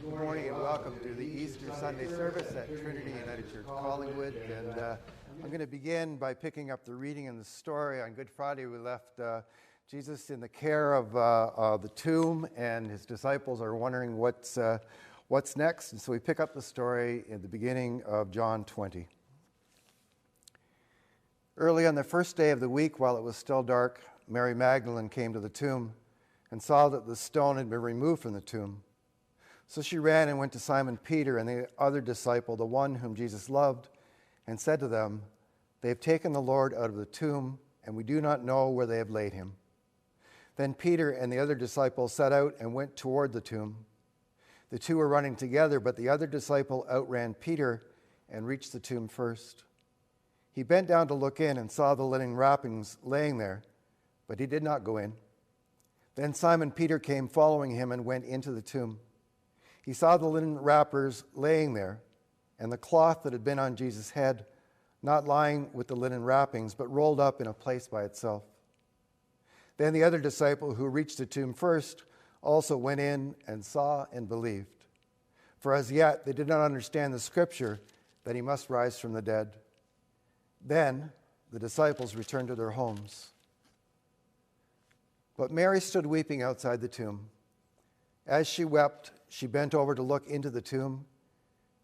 Good morning and welcome to the Easter Sunday service at Trinity United Church Collingwood. And I'm going to begin by picking up the reading in the story. On Good Friday, we left Jesus in the care of the tomb, and his disciples are wondering what's next. And so we pick up the story in the beginning of John 20. Early on the first day of the week, while it was still dark, Mary Magdalene came to the tomb and saw that the stone had been removed from the tomb. So she ran and went to Simon Peter and the other disciple, the one whom Jesus loved, and said to them, "They have taken the Lord out of the tomb, and we do not know where they have laid him." Then Peter and the other disciple set out and went toward the tomb. The two were running together, but the other disciple outran Peter and reached the tomb first. He bent down to look in and saw the linen wrappings laying there, but he did not go in. Then Simon Peter came following him and went into the tomb. He saw the linen wrappers laying there, and the cloth that had been on Jesus' head, not lying with the linen wrappings, but rolled up in a place by itself. Then the other disciple who reached the tomb first also went in and saw and believed. For as yet they did not understand the scripture that he must rise from the dead. Then the disciples returned to their homes. But Mary stood weeping outside the tomb. As she wept, she bent over to look into the tomb,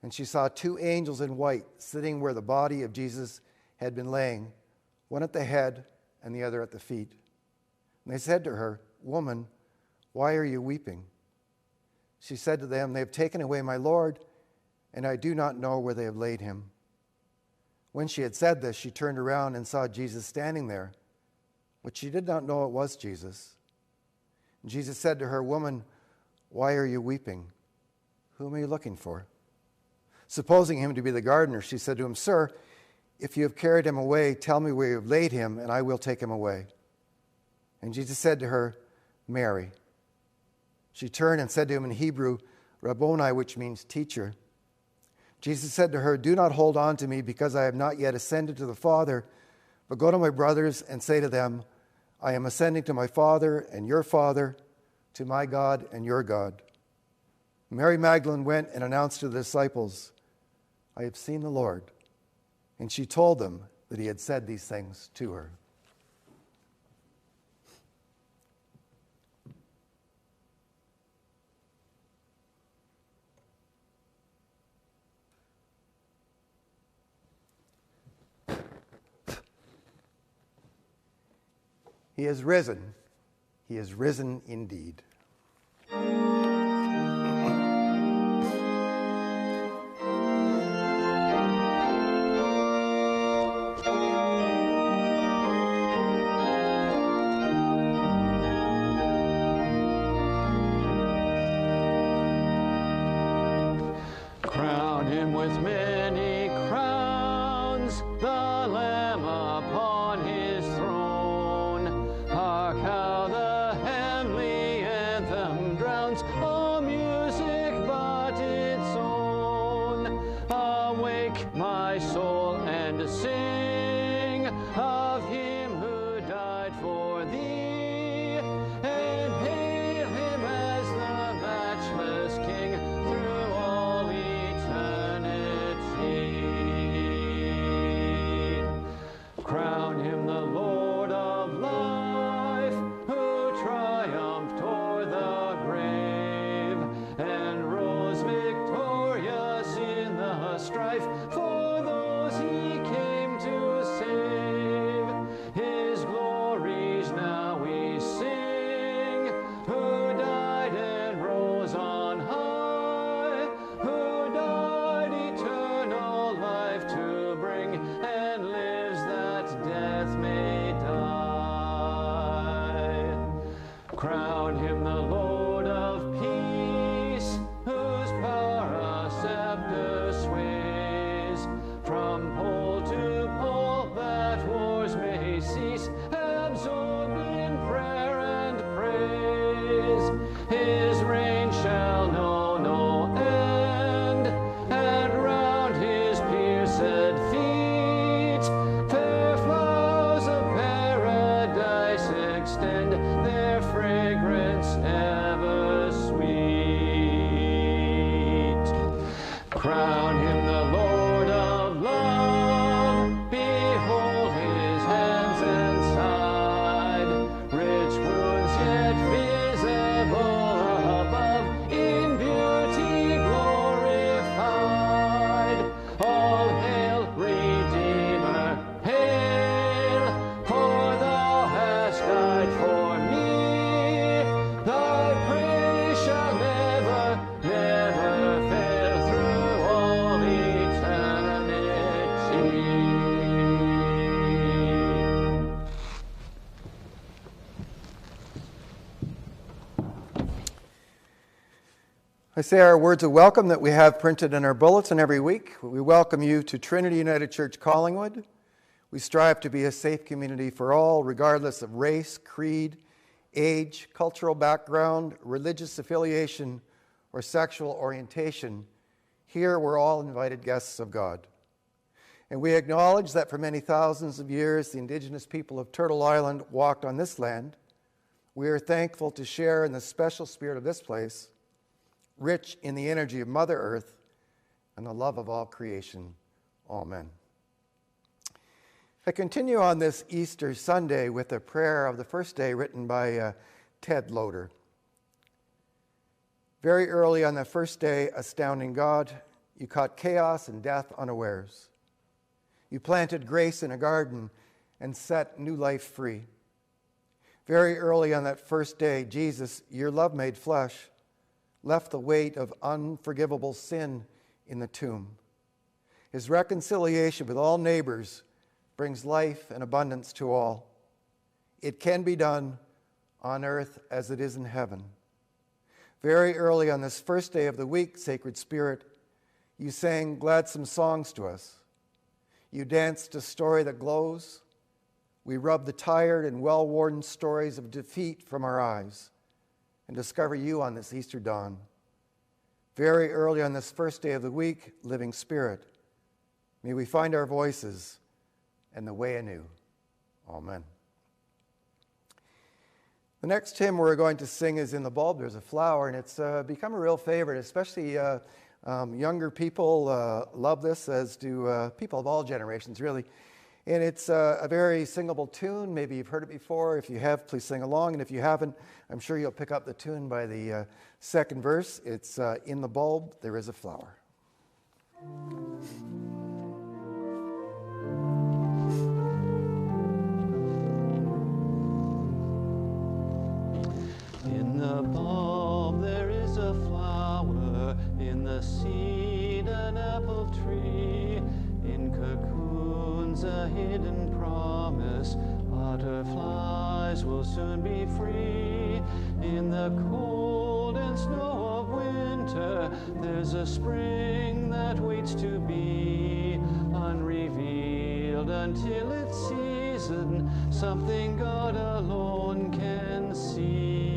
and she saw two angels in white sitting where the body of Jesus had been laying, one at the head and the other at the feet. And they said to her, "Woman, why are you weeping?" She said to them, "They have taken away my Lord, and I do not know where they have laid him." When she had said this, she turned around and saw Jesus standing there, but she did not know it was Jesus. And Jesus said to her, "Woman, why are you weeping? Whom are you looking for?" Supposing him to be the gardener, she said to him, "Sir, if you have carried him away, tell me where you have laid him, and I will take him away." And Jesus said to her, "Mary." She turned and said to him in Hebrew, "Rabboni," which means teacher. Jesus said to her, "Do not hold on to me, because I have not yet ascended to the Father, but go to my brothers and say to them, I am ascending to my Father and your Father, to my God and your God." Mary Magdalene went and announced to the disciples, "I have seen the Lord." And she told them that he had said these things to her. He is risen. He is risen indeed. Crown him with many crowns, the Lamb upon his throne. Hark how the heavenly anthem drowns all music but its own. Awake, my soul, and sing of him who died for thee, and hail him as the matchless King through all eternity. Crown him the Lord of life, who triumphed o'er the grave, and rose victorious in the strife for those Crown him the Lord of love. Behold his hands and side, rich wounds yet visible above, in beauty glorified. All hail, Redeemer, hail, for thou hast died for me. Thy praise shall never, never fail through all eternity. I say our words of welcome that we have printed in our bulletin every week. We welcome you to Trinity United Church Collingwood. We strive to be a safe community for all, regardless of race, creed, age, cultural background, religious affiliation, or sexual orientation. Here we're all invited guests of God. And we acknowledge that for many thousands of years, the indigenous people of Turtle Island walked on this land. We are thankful to share in the special spirit of this place, rich in the energy of Mother Earth and the love of all creation. Amen. I continue on this Easter Sunday with a prayer of the first day written by Ted Loader. Very early on the first day, astounding God, you caught chaos and death unawares. You planted grace in a garden and set new life free. Very early on that first day, Jesus, your love made flesh, left the weight of unforgivable sin in the tomb. His reconciliation with all neighbors brings life and abundance to all. It can be done on earth as it is in heaven. Very early on this first day of the week, Sacred Spirit, you sang gladsome songs to us. You danced a story that glows. We rubbed the tired and well-worn stories of defeat from our eyes and discover you on this Easter dawn. Very early on this first day of the week, living Spirit, may we find our voices and the way anew. Amen. The next hymn we're going to sing is In the Bulb There's a Flower, and it's become a real favorite, especially younger people love this, as do people of all generations, really. And it's a very singable tune. Maybe you've heard it before. If you have, please sing along. And if you haven't, I'm sure you'll pick up the tune by the second verse. It's In the Bulb There is a Flower. In the bulb there is a flower, in the seed an apple tree, in cocoons a hidden promise, butterflies will soon be free. In the cold and snow of winter there's a spring that waits to be unrevealed until its season, something God alone can see.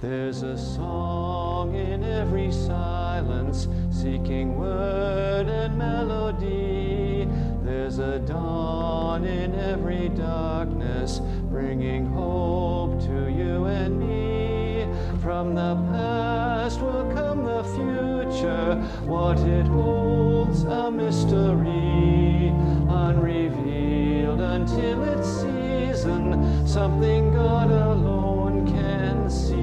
There's a song in every silence, seeking word and melody. There's a dawn in every darkness, bringing hope to you and me. From the past will come the future, what it holds a mystery, unrevealed until its season, something God alone can see.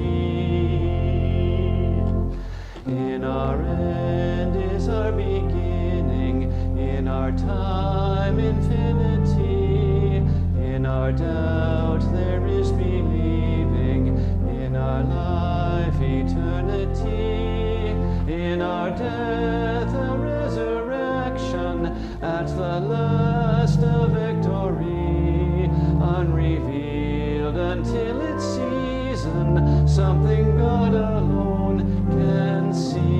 In our end is our beginning, in our time infinity, in our doubt there is believing, in our life eternity, in our death a resurrection, at the last a victory, unrevealed until its season, something God alone can see.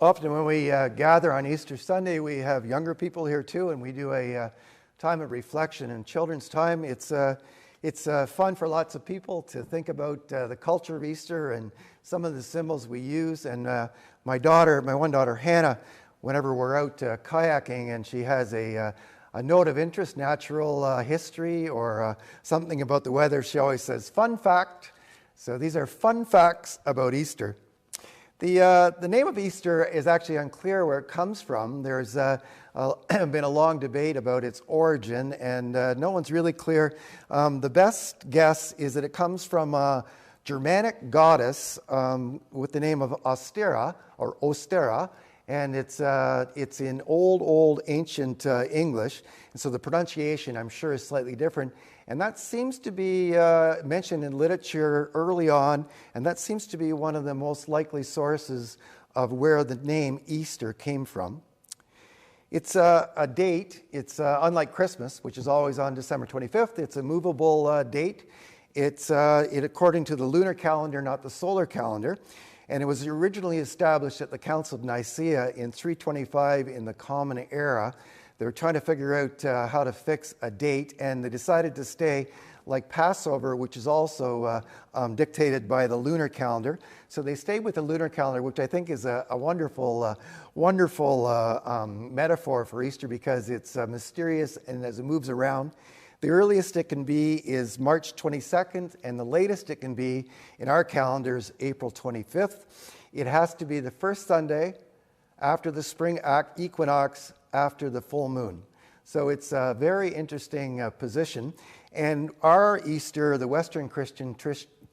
Often when we gather on Easter Sunday, we have younger people here too, and we do a time of reflection and children's time. It's fun for lots of people to think about the culture of Easter and some of the symbols we use. And my one daughter, Hannah, whenever we're out kayaking and she has a note of interest, natural history, or something about the weather, she always says, "Fun fact." So these are fun facts about Easter. The name of Easter is actually unclear where it comes from. There's been a long debate about its origin, and no one's really clear. The best guess is that it comes from a Germanic goddess with the name of Ostera, or Ostera, and it's in old ancient English, and so the pronunciation, I'm sure, is slightly different. And that seems to be mentioned in literature early on, and that seems to be one of the most likely sources of where the name Easter came from. It's a date. It's unlike Christmas, which is always on December 25th. It's a movable date. It's according to the lunar calendar, not the solar calendar. And it was originally established at the Council of Nicaea in 325 in the Common Era. They were trying to figure out how to fix a date, and they decided to stay like Passover, which is also dictated by the lunar calendar. So they stayed with the lunar calendar, which I think is a wonderful metaphor for Easter, because it's mysterious, and as it moves around, the earliest it can be is March 22nd, and the latest it can be in our calendars, April 25th. It has to be the first Sunday after the spring equinox, after the full moon. So it's a very interesting position. And our Easter, the Western Christian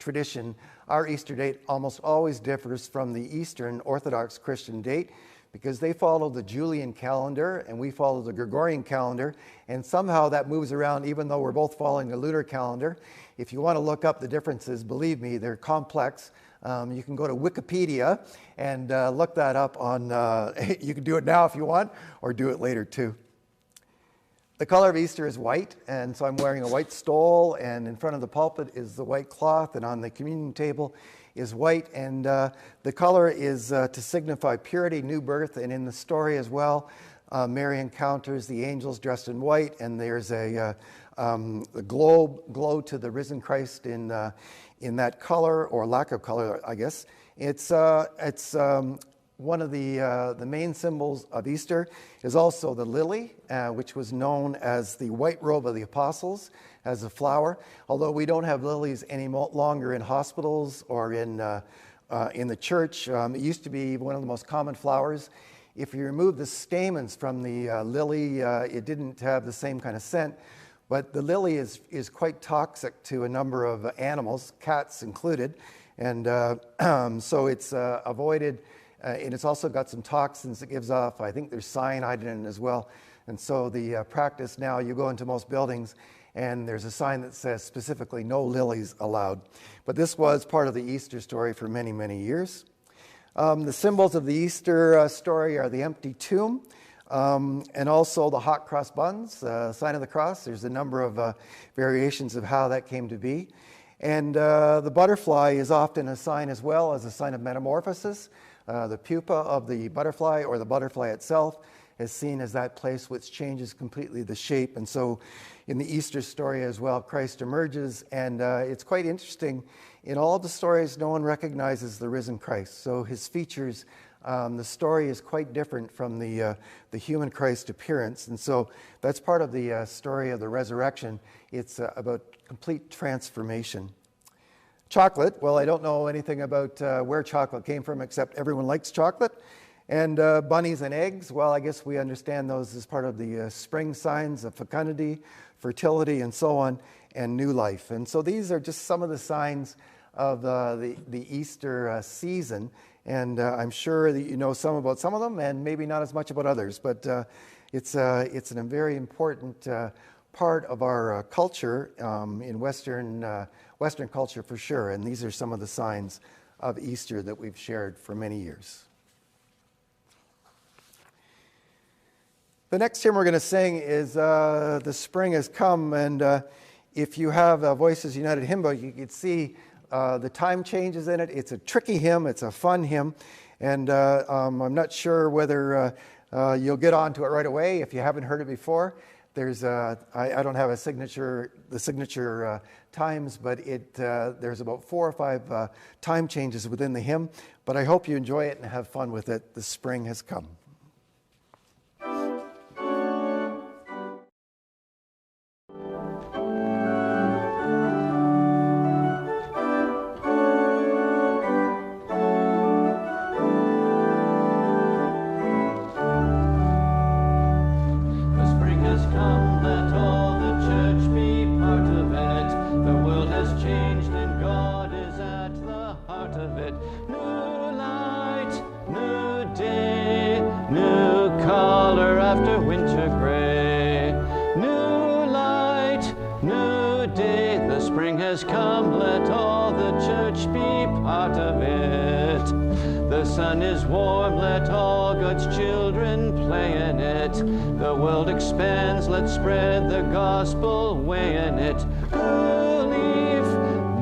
tradition, our Easter date almost always differs from the Eastern Orthodox Christian date, because they follow the Julian calendar and we follow the Gregorian calendar, and somehow that moves around even though we're both following the lunar calendar. If you want to look up the differences, believe me, they're complex. You can go to Wikipedia and look that up on, you can do it now if you want, or do it later too. The color of Easter is white, and so I'm wearing a white stole, and in front of the pulpit is the white cloth, and on the communion table is white, and the color is to signify purity, new birth, and in the story as well, Mary encounters the angels dressed in white, and there's a glow to the risen Christ in that color, or lack of color, I guess. It's one of the main symbols of Easter is also the lily, which was known as the white robe of the apostles, as a flower. Although we don't have lilies any longer in hospitals or in the church, it used to be one of the most common flowers. If you remove the stamens from the lily, it didn't have the same kind of scent. But the lily is quite toxic to a number of animals, cats included, and so it's avoided. And it's also got some toxins it gives off. I think there's cyanide in it as well. And so the practice now, you go into most buildings and there's a sign that says specifically no lilies allowed. But this was part of the Easter story for many, many years. The symbols of the Easter story are the empty tomb and also the hot cross buns, sign of the cross. There's a number of variations of how that came to be. And the butterfly is often a sign as well, as a sign of metamorphosis. The pupa of the butterfly, or the butterfly itself, is seen as that place which changes completely the shape. And so in the Easter story as well, Christ emerges, and it's quite interesting. In all of the stories, no one recognizes the risen Christ. So his features, the story is quite different from the human Christ appearance. And so that's part of the story of the resurrection. It's about complete transformation. Chocolate, well, I don't know anything about where chocolate came from, except everyone likes chocolate. And bunnies and eggs, well, I guess we understand those as part of the spring signs of fecundity, fertility, and so on, and new life. And so these are just some of the signs of the Easter season. And I'm sure that you know some about some of them, and maybe not as much about others. But it's a very important part of our culture in Western culture for sure, and these are some of the signs of Easter that we've shared for many years. The next hymn we're going to sing is The Spring Has Come, and if you have a Voices United hymn book, you can see the time changes in it. It's a tricky hymn, it's a fun hymn, and I'm not sure whether you'll get onto it right away if you haven't heard it before. There's I don't have the signature times, but there's about 4 or 5 time changes within the hymn. But I hope you enjoy it and have fun with it. The spring has come. has come, let all the church be part of it. The sun is warm, let all God's children play in it. The world expands, let's spread the gospel way in it. New leaf,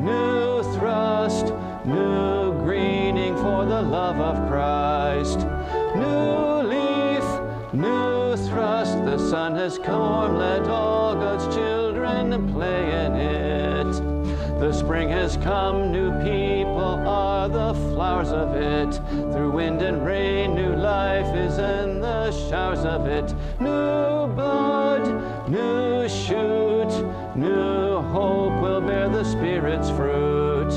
new thrust, new greening for the love of Christ. New leaf, new thrust, the sun has come, let all God's children play in it. The spring has come, new people are the flowers of it. Through wind and rain, new life is in the showers of it. New blood, new shoot, new hope will bear the Spirit's fruit.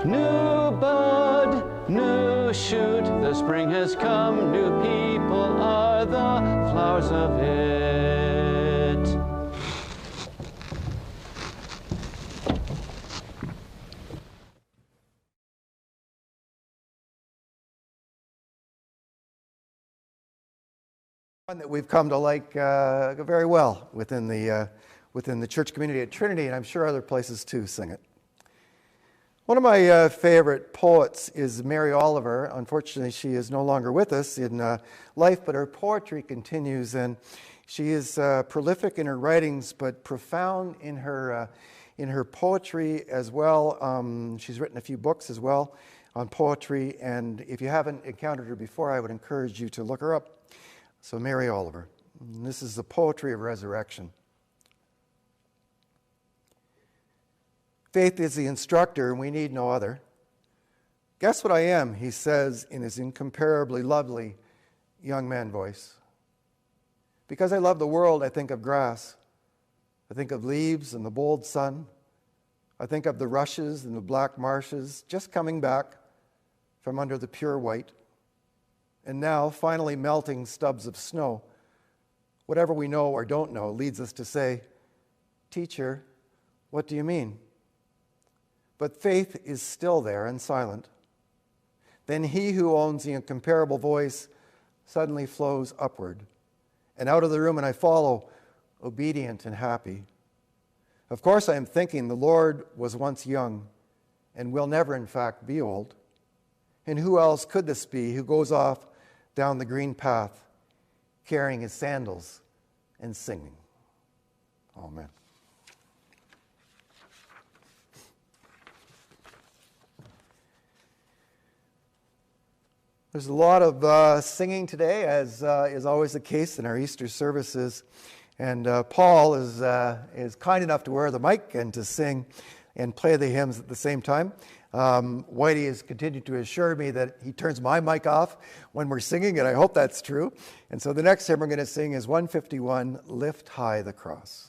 New bud, new shoot, the spring has come, new people are the flowers of it. One that we've come to like very well within the church community at Trinity, and I'm sure other places too sing it. One of my favorite poets is Mary Oliver. Unfortunately, she is no longer with us in life, but her poetry continues, and she is prolific in her writings, but profound in her poetry as well. She's written a few books as well on poetry, and if you haven't encountered her before, I would encourage you to look her up. So Mary Oliver. And this is the poetry of resurrection. Faith is the instructor, and we need no other. Guess what I am, he says in his incomparably lovely young man voice. Because I love the world, I think of grass. I think of leaves and the bold sun. I think of the rushes and the black marshes just coming back from under the pure white. And now, finally melting stubs of snow. Whatever we know or don't know leads us to say, "Teacher, what do you mean?" But faith is still there and silent. Then he who owns the incomparable voice suddenly flows upward, and out of the room, and I follow, obedient and happy. Of course I am thinking the Lord was once young and will never in fact be old. And who else could this be who goes off down the green path carrying his sandals and singing? Amen. There's a lot of singing today, as is always the case in our Easter services. And Paul is kind enough to wear the mic and to sing and play the hymns at the same time. Whitey has continued to assure me that he turns my mic off when we're singing, and I hope that's true. And so the next hymn we're going to sing is 151, Lift High the Cross.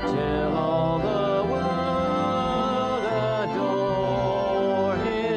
Till all the world adore him.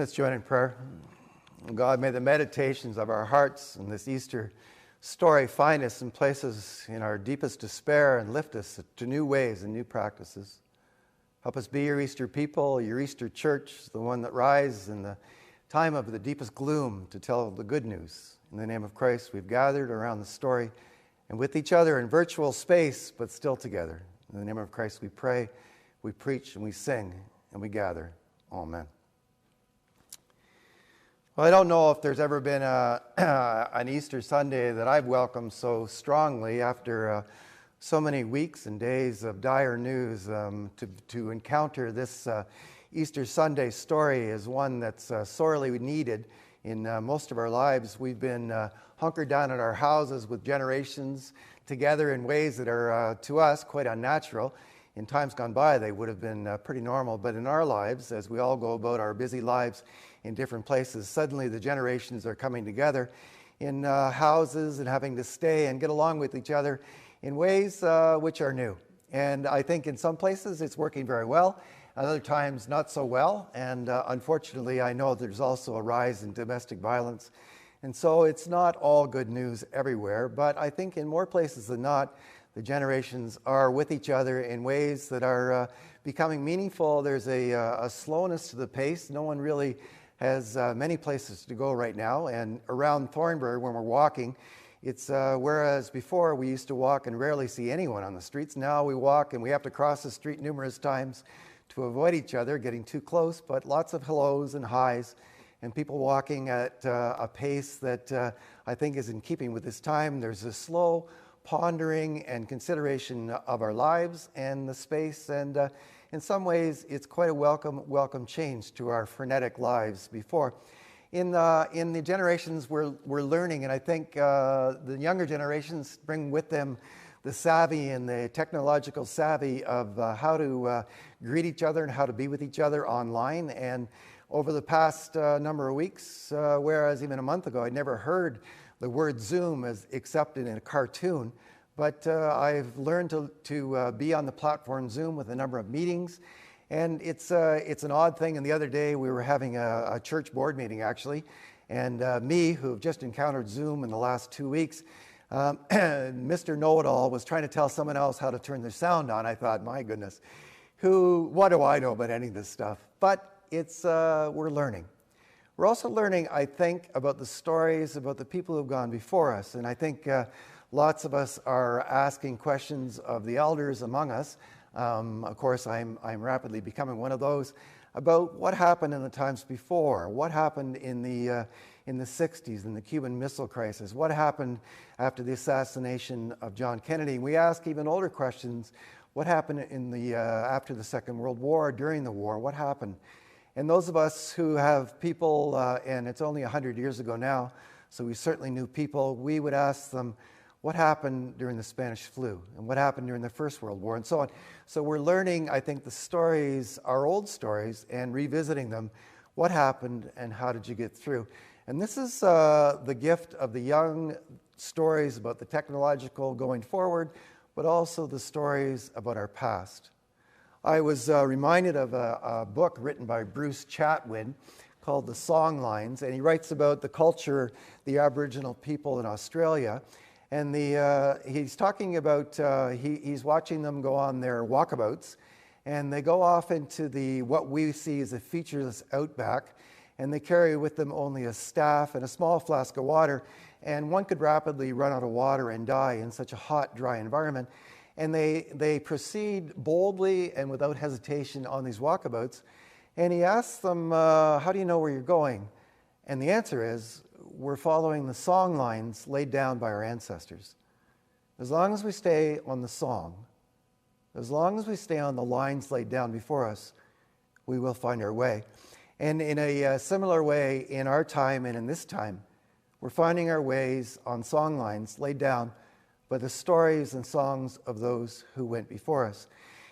Let's join in prayer. God, may the meditations of our hearts in this Easter story find us in places in our deepest despair and lift us to new ways and new practices. Help us be your Easter people, your Easter church, the one that rises in the time of the deepest gloom to tell the good news. In the name of Christ, we've gathered around the story and with each other in virtual space, but still together. In the name of Christ, we pray, we preach, and we sing, and we gather. Amen. Well, I don't know if there's ever been an Easter Sunday that I've welcomed so strongly after so many weeks and days of dire news. To encounter this Easter Sunday story is one that's sorely needed in most of our lives. We've been hunkered down in our houses with generations together in ways that are, to us, quite unnatural. In times gone by, they would have been pretty normal. But in our lives, as we all go about our busy lives in different places, suddenly the generations are coming together in houses and having to stay and get along with each other in ways which are new. And I think in some places it's working very well, at other times not so well. And unfortunately, I know there's also a rise in domestic violence. And so it's not all good news everywhere, but I think in more places than not, the generations are with each other in ways that are becoming meaningful. There's a slowness to the pace. No one really has many places to go right now. And around Thornbury, when we're walking, it's whereas before we used to walk and rarely see anyone on the streets, now we walk and we have to cross the street numerous times to avoid each other getting too close, but lots of hellos and highs and people walking at a pace that I think is in keeping with this time. There's a slow pondering and consideration of our lives and the space, and in some ways it's quite a welcome change to our frenetic lives before. In the generations we're learning, and I think the younger generations bring with them the savvy and the technological savvy of how to greet each other and how to be with each other online. And over the past number of weeks, whereas even a month ago I'd never heard the word Zoom as accepted in a cartoon, but I've learned to be on the platform Zoom with a number of meetings, and it's an odd thing. And the other day we were having a church board meeting actually, and me, who have just encountered Zoom in the last 2 weeks, Mr. Know-it-all was trying to tell someone else how to turn their sound on. I thought, my goodness, what do I know about any of this stuff? But we're learning. We're also learning, I think, about the stories, about the people who've gone before us. And I think lots of us are asking questions of the elders among us. Of course, I'm rapidly becoming one of those, about what happened in the times before, what happened in the 60s, in the Cuban Missile Crisis, what happened after the assassination of John Kennedy. We ask even older questions, what happened after the Second World War, during the war, what happened? And those of us who have people, and it's only 100 years ago now, so we certainly knew people, we would ask them, what happened during the Spanish flu? And what happened during the First World War? And so on. So we're learning, I think, the stories, our old stories, and revisiting them. What happened and how did you get through? And this is the gift of the young stories about the technological going forward, but also the stories about our past. I was reminded of a book written by Bruce Chatwin called The Songlines, and he writes about the culture, the Aboriginal people in Australia. And he's talking about, he's watching them go on their walkabouts, and they go off into what we see as a featureless outback, and they carry with them only a staff and a small flask of water, and one could rapidly run out of water and die in such a hot, dry environment. And they proceed boldly and without hesitation on these walkabouts. And he asks them, how do you know where you're going? And the answer is, we're following the song lines laid down by our ancestors. As long as we stay on the song, as long as we stay on the lines laid down before us, we will find our way. And in a similar way, in our time and in this time, we're finding our ways on song lines laid down by the stories and songs of those who went before us.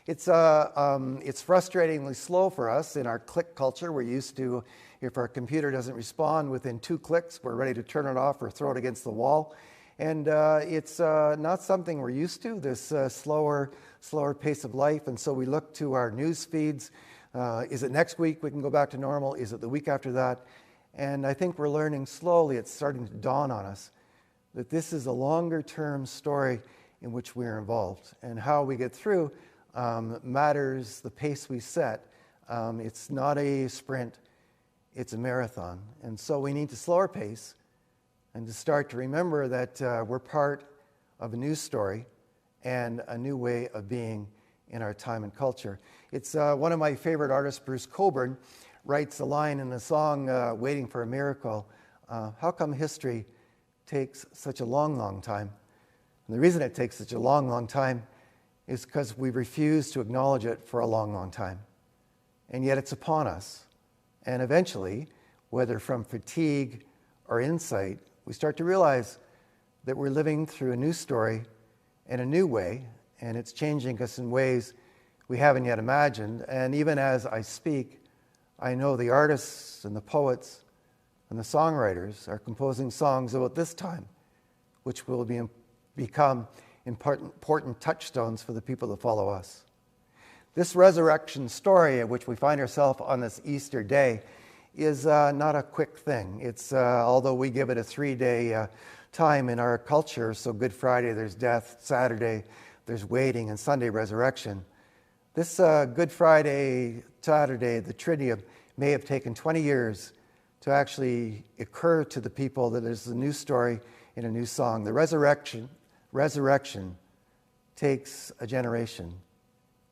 It's frustratingly slow for us in our click culture. We're used to, if our computer doesn't respond within 2 clicks, we're ready to turn it off or throw it against the wall. And it's not something we're used to, this slower pace of life. And so we look to our news feeds, Is it next week we can go back to normal? Is it the week after that? And I think we're learning slowly, it's starting to dawn on us, that this is a longer-term story in which we're involved. And how we get through matters the pace we set. It's not a sprint, it's a marathon. And so we need to slow our pace and to start to remember that we're part of a new story and a new way of being in our time and culture. It's one of my favorite artists, Bruce Cockburn, writes a line in the song, Waiting for a Miracle, how come history takes such a long, long time? And the reason it takes such a long, long time is because we refuse to acknowledge it for a long, long time. And yet it's upon us. And eventually, whether from fatigue or insight, we start to realize that we're living through a new story in a new way, and it's changing us in ways we haven't yet imagined. And even as I speak, I know the artists and the poets and the songwriters are composing songs about this time, which will become important touchstones for the people that follow us. This resurrection story, at which we find ourselves on this Easter day, is not a quick thing. It's although we give it a 3-day time in our culture, so Good Friday, there's death, Saturday, there's waiting, and Sunday, resurrection. This Good Friday, Saturday, the Triduum, may have taken 20 years to actually occur to the people that there's a new story in a new song. The resurrection takes a generation.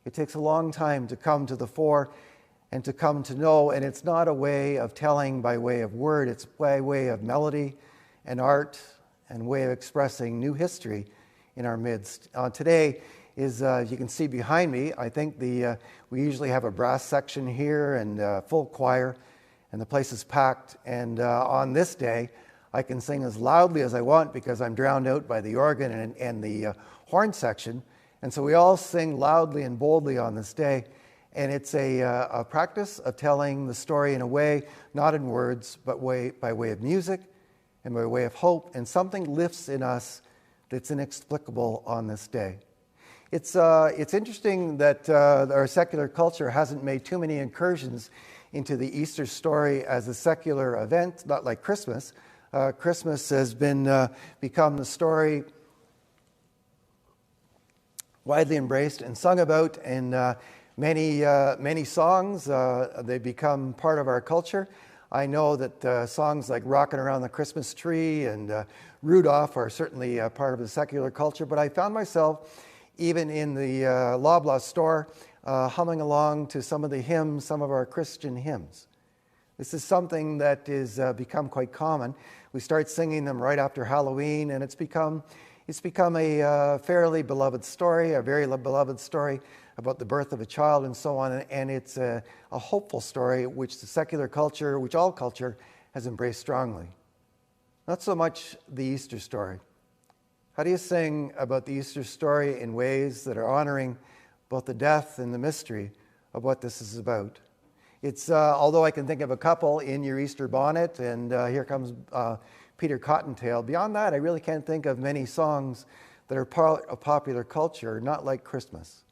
It takes a long time to come to the fore and to come to know, and it's not a way of telling by way of word, it's by way of melody and art and way of expressing new history in our midst. Today is, you can see behind me, I think we usually have a brass section here and full choir, and the place is packed. And on this day, I can sing as loudly as I want because I'm drowned out by the organ and the horn section. And so we all sing loudly and boldly on this day. And it's a practice of telling the story in a way, not in words, but by way of music and by way of hope. And something lifts in us that's inexplicable on this day. It's interesting that our secular culture hasn't made too many incursions into the Easter story as a secular event, not like Christmas. Christmas has become the story widely embraced and sung about in many songs. They become part of our culture. I know that songs like Rockin' Around the Christmas Tree and Rudolph are certainly part of the secular culture, but I found myself even in the Loblaw store humming along to some of the hymns, some of our Christian hymns. This is something that is become quite common. We start singing them right after Halloween, and it's become a fairly beloved story, a very beloved story about the birth of a child and so on, and it's a hopeful story which the secular culture, which all culture, has embraced strongly. Not so much the Easter story. How do you sing about the Easter story in ways that are honoring both the death and the mystery of what this is about? It's although I can think of a couple, In Your Easter Bonnet and Here Comes Peter Cottontail. Beyond that, I really can't think of many songs that are part of popular culture, not like Christmas.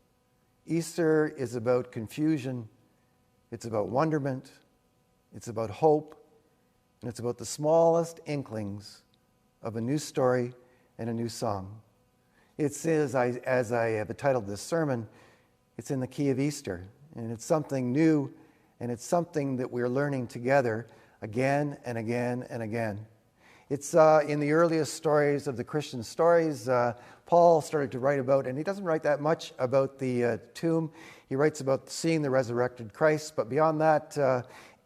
Easter is about confusion, it's about wonderment, it's about hope, and it's about the smallest inklings of a new story and a new song. It's as I have titled this sermon, it's in the key of Easter, and it's something new, and it's something that we're learning together again and again and again. It's in the earliest stories of the Christian stories, Paul started to write about, and he doesn't write that much about the tomb. He writes about seeing the resurrected Christ, but beyond that,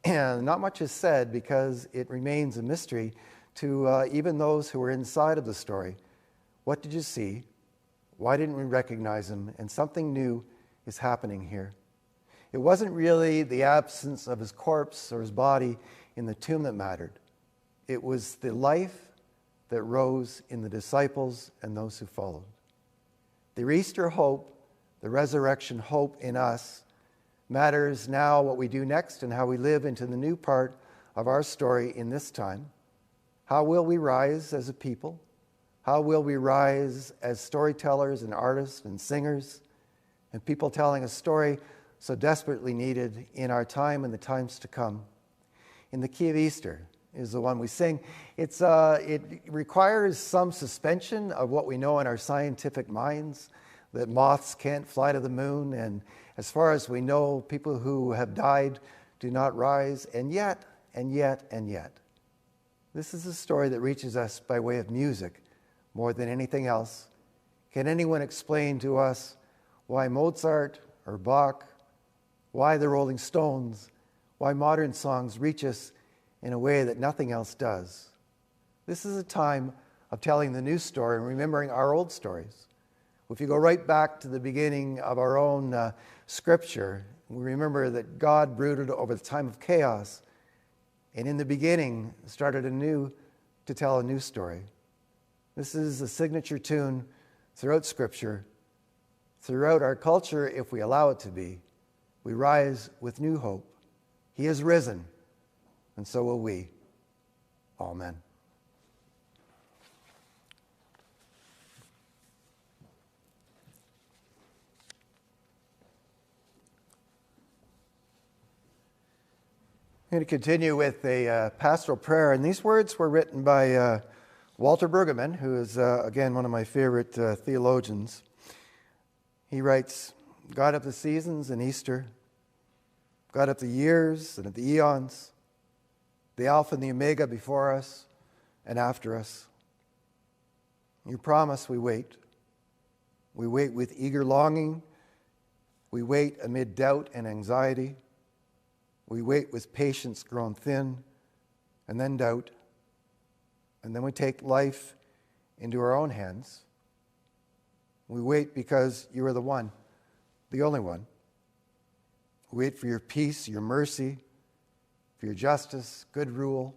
not much is said because it remains a mystery to even those who were inside of the story. What did you see? Why didn't we recognize him? And something new is happening here. It wasn't really the absence of his corpse or his body in the tomb that mattered. It was the life that rose in the disciples and those who followed. The Easter hope, the resurrection hope in us, matters now what we do next and how we live into the new part of our story in this time. How will we rise as a people? How will we rise as storytellers and artists and singers and people telling a story so desperately needed in our time and the times to come. In the Key of Easter is the one we sing. It requires some suspension of what we know in our scientific minds, that moths can't fly to the moon, and as far as we know, people who have died do not rise, and yet, this is a story that reaches us by way of music more than anything else. Can anyone explain to us why Mozart or Bach, why the Rolling Stones, why modern songs reach us in a way that nothing else does? This is a time of telling the new story and remembering our old stories. If you go right back to the beginning of our own scripture, we remember that God brooded over the time of chaos, and in the beginning started anew to tell a new story. This is a signature tune throughout Scripture, throughout our culture, if we allow it to be. We rise with new hope. He is risen, and so will we. Amen. I'm going to continue with a pastoral prayer, and these words were written by Walter Brueggemann, who is, again, one of my favorite theologians. He writes, God of the seasons and Easter, God of the years and of the eons, the Alpha and the Omega before us and after us. You promise we wait. We wait with eager longing. We wait amid doubt and anxiety. We wait with patience grown thin, and then doubt. And then we take life into our own hands. We wait because you are the one, the only one. We wait for your peace, your mercy, for your justice, good rule.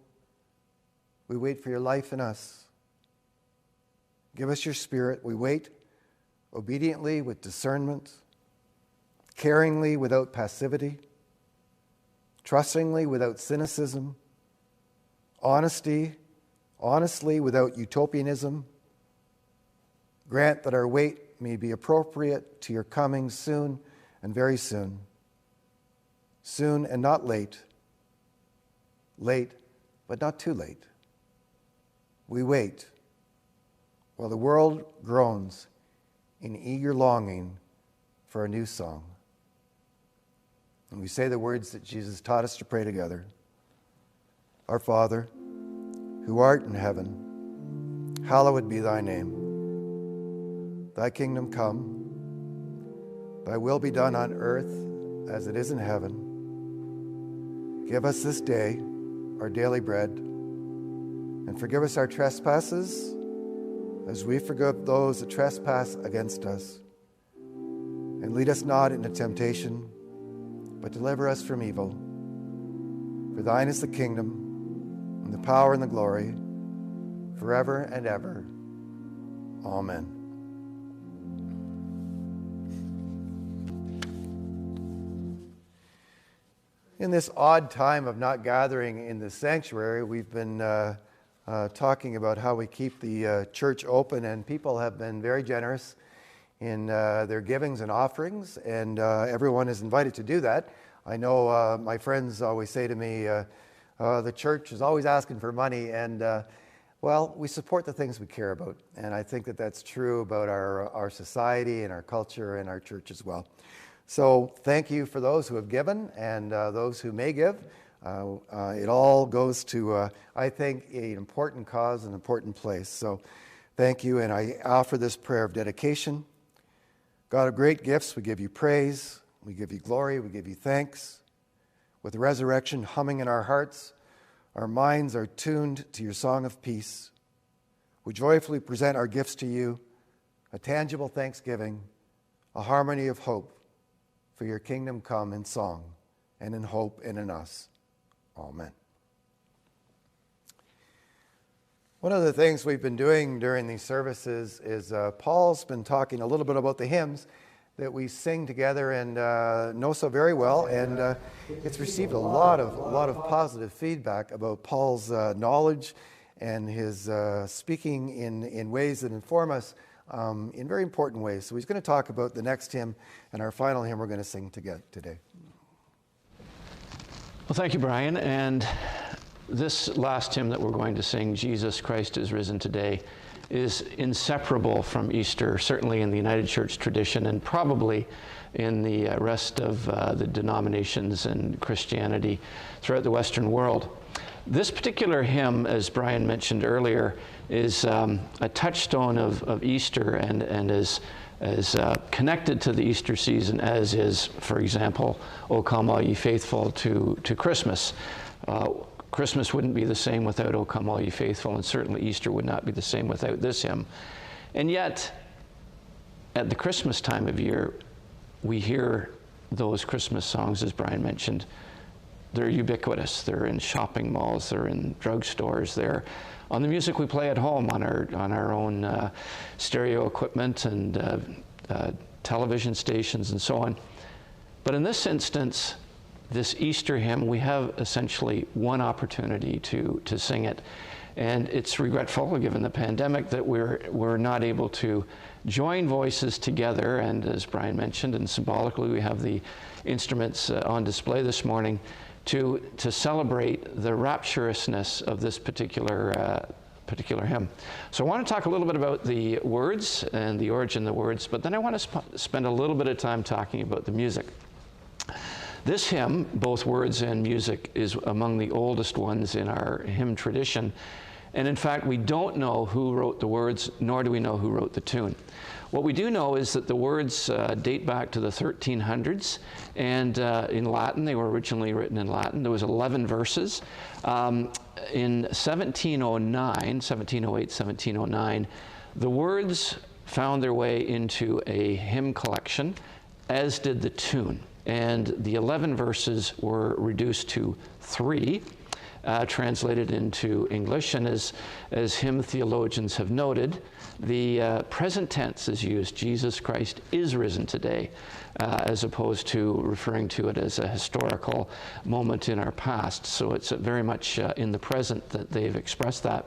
We wait for your life in us. Give us your Spirit. We wait obediently with discernment, caringly without passivity, trustingly without cynicism, honestly without utopianism. Grant that our wait may be appropriate to your coming soon and very soon. Soon and not late. Late, but not too late. We wait while the world groans in eager longing for a new song. And we say the words that Jesus taught us to pray together. Our Father, who art in heaven, hallowed be thy name. Thy kingdom come, thy will be done on earth as it is in heaven. Give us this day our daily bread, and forgive us our trespasses as we forgive those that trespass against us. And lead us not into temptation, but deliver us from evil. For thine is the kingdom, and the power and the glory, forever and ever. Amen. In this odd time of not gathering in the sanctuary, we've been talking about how we keep the church open, and people have been very generous in their givings and offerings, and everyone is invited to do that. I know my friends always say to me, the church is always asking for money, and well, we support the things we care about, and I think that that's true about our society and our culture and our church as well. So thank you for those who have given and those who may give. It all goes to, I think, an important cause, an important place. So thank you, and I offer this prayer of dedication. God of great gifts, we give you praise, we give you glory, we give you thanks. With the resurrection humming in our hearts, our minds are tuned to your song of peace. We joyfully present our gifts to you, a tangible thanksgiving, a harmony of hope for your kingdom come in song and in hope and in us. Amen. One of the things we've been doing during these services is Paul's been talking a little bit about the hymns that we sing together and know so very well, and it's received a lot of positive feedback about Paul's knowledge and his speaking in ways that inform us in very important ways. So he's going to talk about the next hymn and our final hymn we're going to sing today. Well, thank you, Brian. And this last hymn that we're going to sing, Jesus Christ is Risen Today, is inseparable from Easter, certainly in the United Church tradition and probably in the rest of the denominations and Christianity throughout the Western world. This particular hymn, as Brian mentioned earlier, is a touchstone of Easter and is connected to the Easter season as is, for example, O Come All Ye Faithful to Christmas. Christmas wouldn't be the same without O Come All Ye Faithful, and certainly Easter would not be the same without this hymn. And yet, at the Christmas time of year, we hear those Christmas songs, as Brian mentioned. They're ubiquitous. They're in shopping malls, they're in drugstores, they're on the music we play at home on our own stereo equipment and television stations and so on. But in this instance, this Easter hymn, we have essentially one opportunity to sing it. And it's regretful, given the pandemic, that we're not able to join voices together. And as Brian mentioned, and symbolically, we have the instruments on display this morning to celebrate the rapturousness of this particular hymn. So I want to talk a little bit about the words and the origin of the words, but then I want to spend a little bit of time talking about the music. This hymn, both words and music, is among the oldest ones in our hymn tradition. And in fact, we don't know who wrote the words, nor do we know who wrote the tune. What we do know is that the words date back to the 1300s, and in Latin. They were originally written in Latin. There was 11 verses. In 1708, 1709, the words found their way into a hymn collection, as did the tune. And the 11 verses were reduced to 3, translated into English. And as hymn theologians have noted, the present tense is used. Jesus Christ is risen today, as opposed to referring to it as a historical moment in our past. So it's very much in the present that they've expressed that.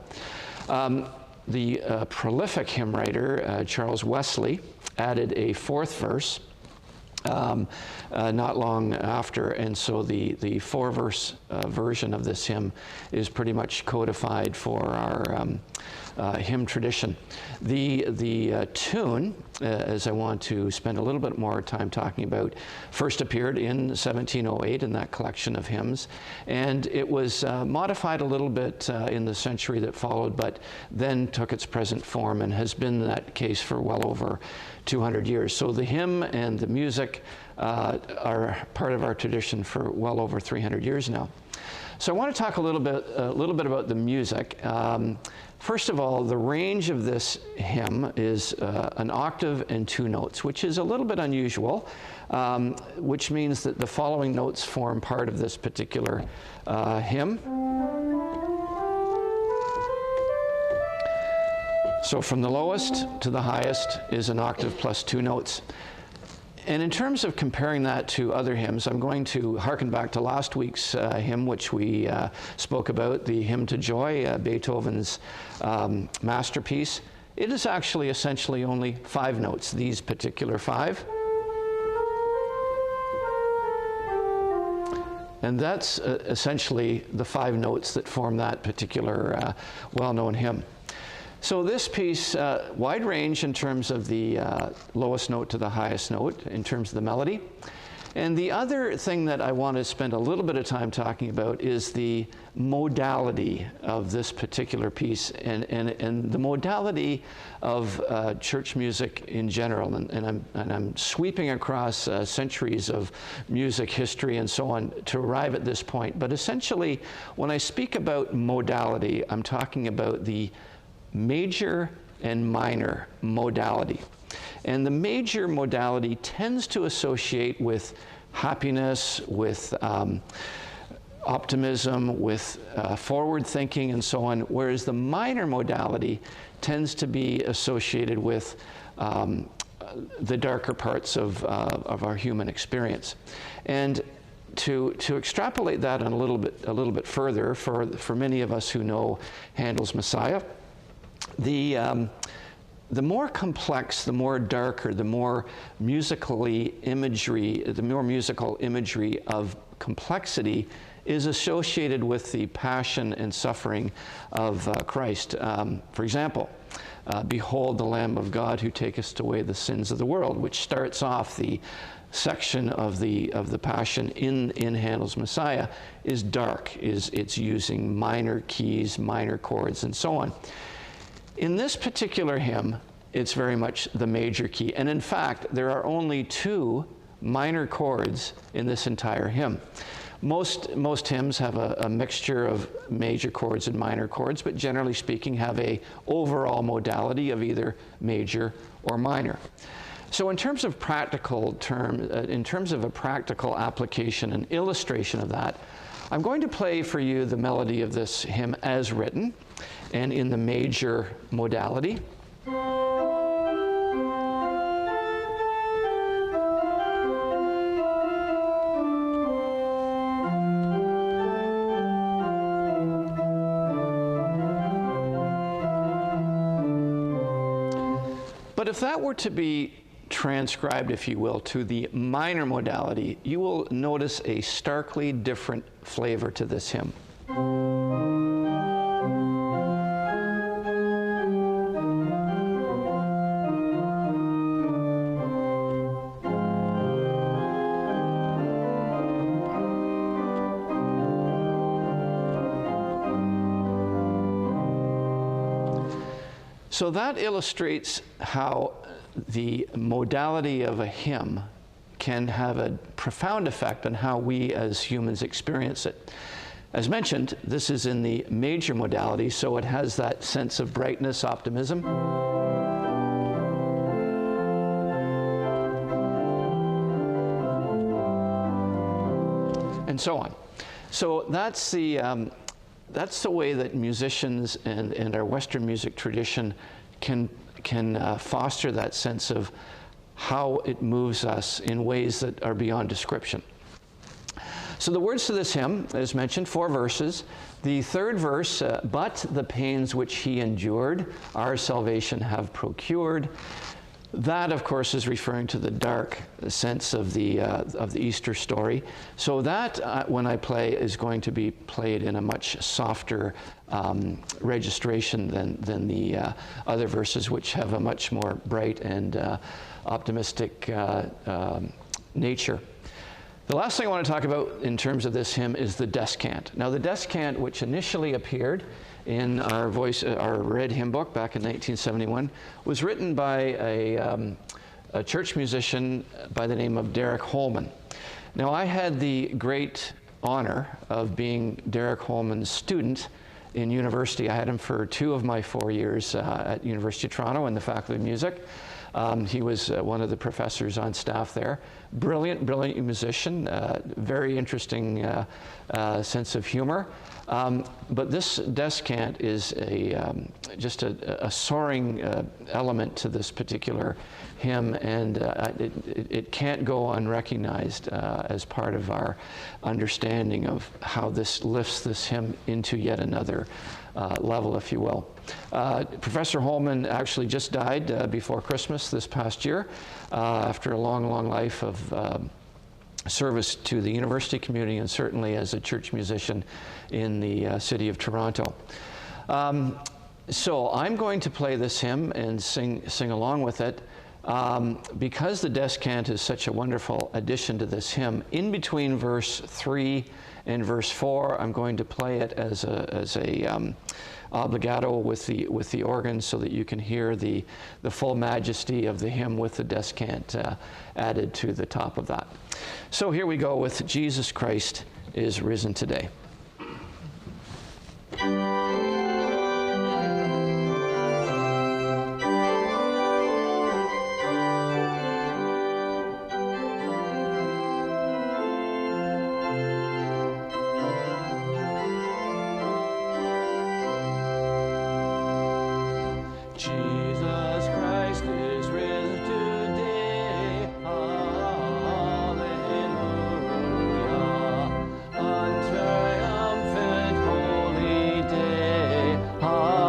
The prolific hymn writer, Charles Wesley, added a 4th verse not long after, and so the 4-verse version of this hymn is pretty much codified for our hymn tradition. The tune, as I want to spend a little bit more time talking about, first appeared in 1708 in that collection of hymns, and it was modified a little bit in the century that followed, but then took its present form and has been that case for well over 200 years. So the hymn and the music are part of our tradition for well over 300 years now. So I want to talk a little bit about the music. First of all, the range of this hymn is an octave and 2 notes, which is a little bit unusual, which means that the following notes form part of this particular hymn. So from the lowest to the highest is an octave plus 2 notes. And in terms of comparing that to other hymns, I'm going to hearken back to last week's hymn, which we spoke about, the Hymn to Joy, Beethoven's masterpiece. It is actually essentially only 5 notes, these particular 5. And that's essentially the 5 notes that form that particular well-known hymn. So this piece, wide range in terms of the lowest note to the highest note, in terms of the melody. And the other thing that I want to spend a little bit of time talking about is the modality of this particular piece and the modality of church music in general. And I'm sweeping across centuries of music history and so on to arrive at this point. But essentially, when I speak about modality, I'm talking about the major and minor modality. And the major modality tends to associate with happiness, with optimism, with forward thinking and so on, whereas the minor modality tends to be associated with the darker parts of our human experience. And to extrapolate that on a little bit further, for many of us who know Handel's Messiah, the the more complex, the more darker, the more musical imagery of complexity is associated with the passion and suffering of Christ. For example, behold the Lamb of God who taketh away the sins of the world, which starts off the section of the Passion in Handel's Messiah, is dark. It's using minor keys, minor chords, and so on. In this particular hymn, it's very much the major key. And in fact, there are only 2 minor chords in this entire hymn. Most hymns have a mixture of major chords and minor chords, but generally speaking have a overall modality of either major or minor. So in terms of a practical application and illustration of that, I'm going to play for you the melody of this hymn as written and in the major modality. But if that were to be transcribed, if you will, to the minor modality, you will notice a starkly different flavor to this hymn. So that illustrates how the modality of a hymn can have a profound effect on how we as humans experience it. As mentioned, this is in the major modality, so it has that sense of brightness, optimism. And so on. So that's the way that musicians and our Western music tradition can foster that sense of how it moves us in ways that are beyond description. So the words to this hymn, as mentioned, 4 verses. The 3rd verse, but the pains which he endured, our salvation have procured. That, of course, is referring to the dark sense of the Easter story. So that, when I play, is going to be played in a much softer registration than the other verses, which have a much more bright and optimistic nature. The last thing I want to talk about in terms of this hymn is the descant. Now, the descant, which initially appeared in our red hymn book back in 1971, was written by a church musician by the name of Derek Holman. Now, I had the great honor of being Derek Holman's student in university. I had him for 2 of my 4 years at University of Toronto in the Faculty of Music. He was one of the professors on staff there. Brilliant musician, very interesting sense of humor. But this descant is just a soaring element to this particular hymn, and it can't go unrecognized as part of our understanding of how this lifts this hymn into yet another level, if you will. Professor Holman actually just died before Christmas this past year after a long life of service to the university community and certainly as a church musician in the city of Toronto. So I'm going to play this hymn and sing along with it. Because the descant is such a wonderful addition to this hymn, in between verse 3 and verse 4, I'm going to play it as a obligato with the organ so that you can hear the full majesty of the hymn with the descant added to the top of that. So here we go with Jesus Christ is Risen Today. Jesus Christ is risen today, hallelujah, on triumphant holy day, hallelujah,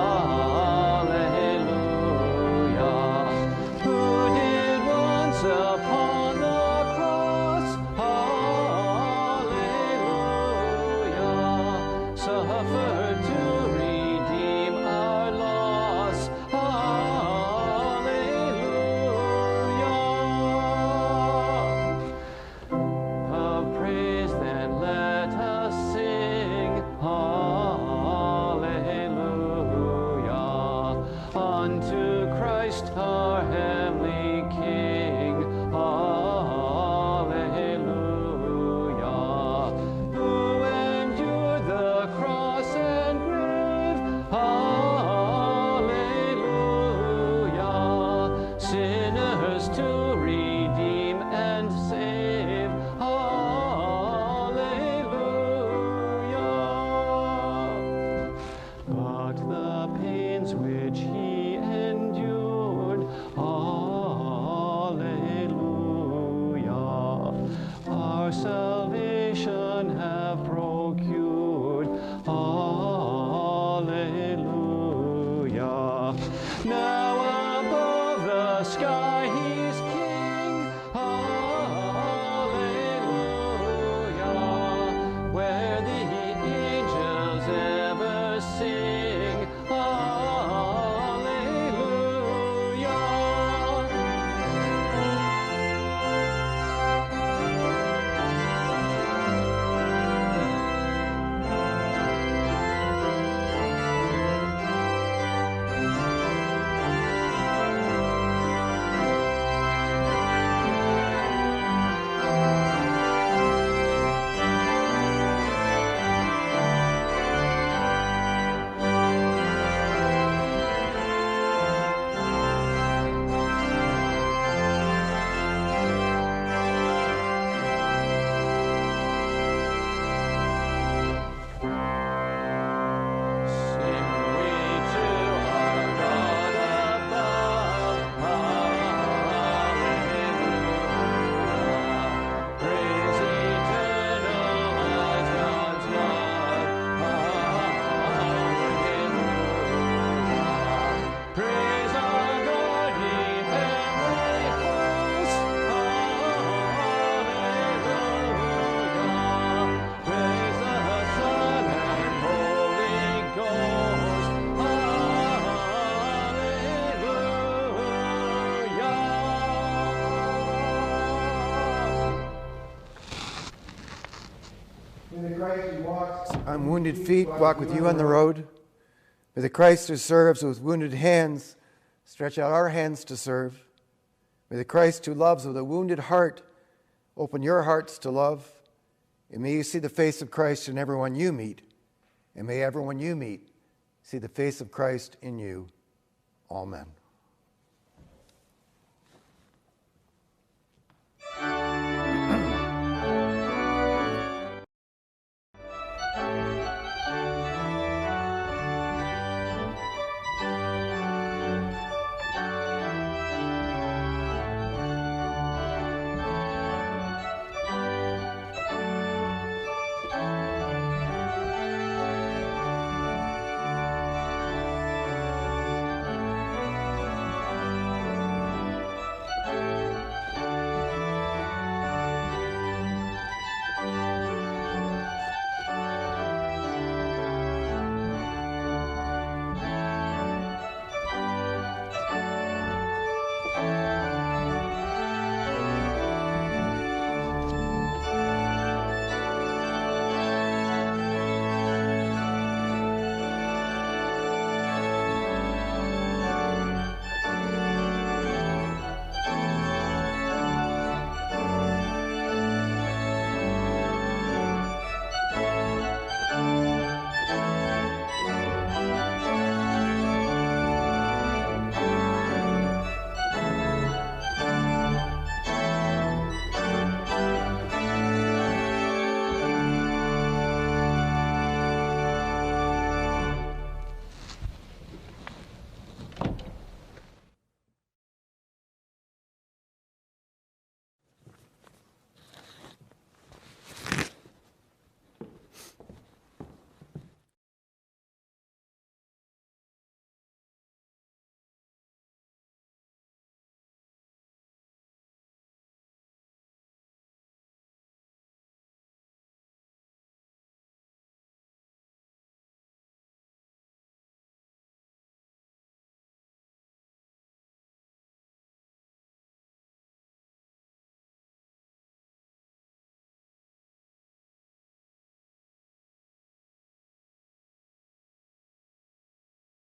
sufferings which he endured. Alleluia. Our salvation have procured. Alleluia. Now above the sky he's king. Alleluia. Where the angels ever sing. Alleluia. Sing we to our God above. Alleluia. Praise eternal as God's love. Alleluia. Praise our God, ye heavenly hosts. Alleluia. Praise the Son and Holy Ghost. Alleluia. May the Christ who walks on wounded feet walk with you on the road. May the Christ who serves with wounded hands stretch out our hands to serve. May the Christ who loves with a wounded heart open your hearts to love. And may you see the face of Christ in everyone you meet. And may everyone you meet see the face of Christ in you. Amen.